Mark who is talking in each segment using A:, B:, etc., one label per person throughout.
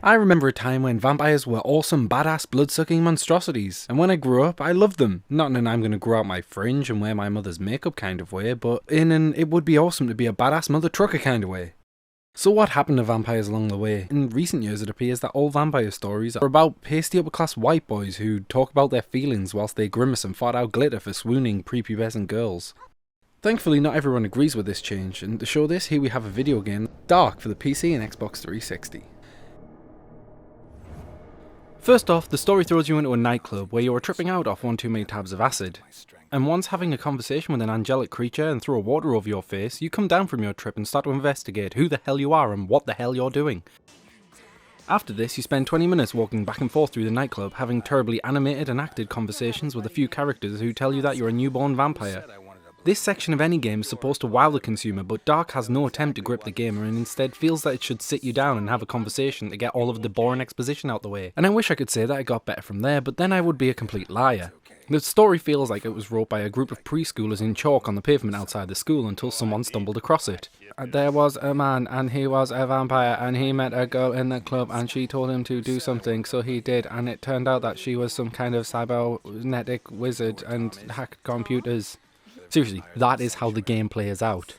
A: I remember a time when vampires were awesome badass blood-sucking monstrosities, and when I grew up I loved them. Not in an I'm gonna grow out my fringe and wear my mother's makeup kind of way, but in an it would be awesome to be a badass mother trucker kind of way. So what happened to vampires along the way? In recent years it appears that all vampire stories are about pasty upper class white boys who talk about their feelings whilst they grimace and fart out glitter for swooning prepubescent girls. Thankfully not everyone agrees with this change, and to show this here we have a video game, Dark, for the PC and Xbox 360. First off, the story throws you into a nightclub where you are tripping out off one too many tabs of acid. And once having a conversation with an angelic creature and throw water over your face, you come down from your trip and start to investigate who the hell you are and what the hell you're doing. After this, you spend 20 minutes walking back and forth through the nightclub, having terribly animated and acted conversations with a few characters who tell you that you're a newborn vampire. This section of any game is supposed to wow the consumer, but Dark has no attempt to grip the gamer and instead feels that it should sit you down and have a conversation to get all of the boring exposition out the way. And I wish I could say that it got better from there, but then I would be a complete liar. The story feels like it was wrote by a group of preschoolers in chalk on the pavement outside the school until someone stumbled across it. There was a man and he was a vampire and he met a girl in the club and she told him to do something, so he did, and it turned out that she was some kind of cybernetic wizard and hacked computers. Seriously, that is how the game plays out.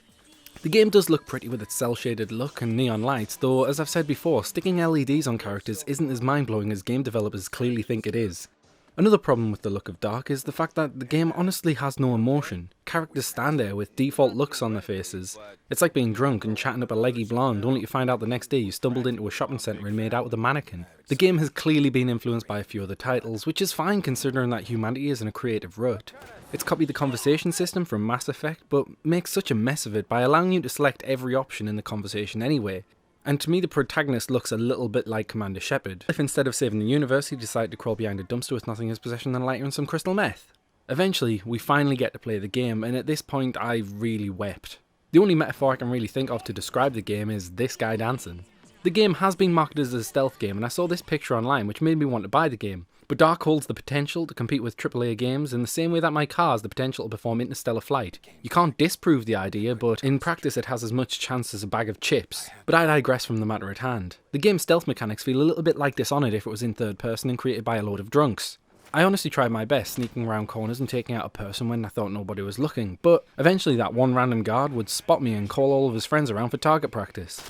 A: The game does look pretty with its cel-shaded look and neon lights, though as I've said before, sticking LEDs on characters isn't as mind-blowing as game developers clearly think it is. Another problem with the look of Dark is the fact that the game honestly has no emotion. Characters stand there with default looks on their faces. It's like being drunk and chatting up a leggy blonde only to find out the next day you stumbled into a shopping centre and made out with a mannequin. The game has clearly been influenced by a few other titles, which is fine considering that humanity is in a creative rut. It's copied the conversation system from Mass Effect, but makes such a mess of it by allowing you to select every option in the conversation anyway. And to me the protagonist looks a little bit like Commander Shepard, if instead of saving the universe he decided to crawl behind a dumpster with nothing in his possession than a lighter and some crystal meth. Eventually, we finally get to play the game, and at this point I really wept. The only metaphor I can really think of to describe the game is this guy dancing. The game has been marketed as a stealth game, and I saw this picture online which made me want to buy the game. But Dark holds the potential to compete with AAA games in the same way that my car has the potential to perform interstellar flight. You can't disprove the idea, but in practice it has as much chance as a bag of chips. But I digress from the matter at hand. The game's stealth mechanics feel a little bit like Dishonored if it was in third person and created by a load of drunks. I honestly tried my best sneaking around corners and taking out a person when I thought nobody was looking, but eventually that one random guard would spot me and call all of his friends around for target practice.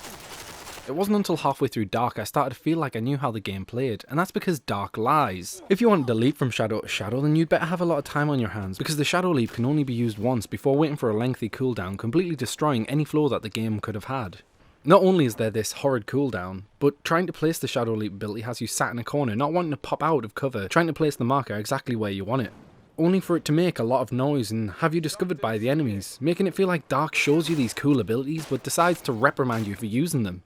A: It wasn't until halfway through Dark I started to feel like I knew how the game played, and that's because Dark lies. If you want to leap from shadow to shadow, then you'd better have a lot of time on your hands, because the shadow leap can only be used once before waiting for a lengthy cooldown, completely destroying any flow that the game could have had. Not only is there this horrid cooldown, but trying to place the shadow leap ability has you sat in a corner, not wanting to pop out of cover, trying to place the marker exactly where you want it. Only for it to make a lot of noise and have you discovered by the enemies, making it feel like Dark shows you these cool abilities but decides to reprimand you for using them.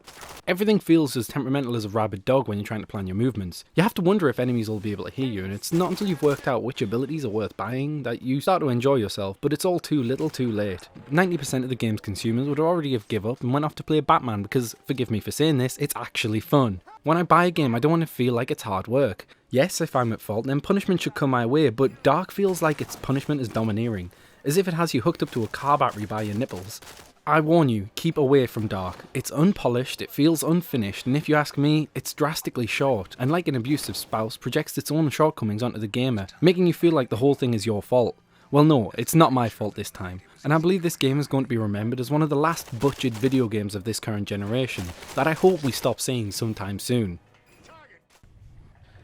A: Everything feels as temperamental as a rabid dog when you're trying to plan your movements. You have to wonder if enemies will be able to hear you, and it's not until you've worked out which abilities are worth buying that you start to enjoy yourself, but it's all too little too late. 90% of the game's consumers would already have given up and went off to play Batman because, forgive me for saying this, it's actually fun. When I buy a game I don't want to feel like it's hard work. Yes, if I'm at fault, then punishment should come my way, but Dark feels like its punishment is domineering, as if it has you hooked up to a car battery by your nipples. I warn you, keep away from Dark. It's unpolished, it feels unfinished, and if you ask me, it's drastically short, and like an abusive spouse, projects its own shortcomings onto the gamer, making you feel like the whole thing is your fault. Well no, it's not my fault this time, and I believe this game is going to be remembered as one of the last butchered video games of this current generation, that I hope we stop seeing sometime soon.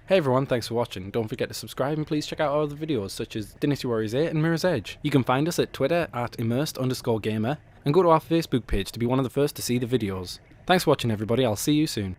A: Hey everyone, thanks for watching. Don't forget to subscribe and please check out our other videos such as Dynasty Warriors 8 and Mirror's Edge. You can find us at Twitter at Immersed_gamer and go to our Facebook page to be one of the first to see the videos. Thanks for watching everybody, I'll see you soon.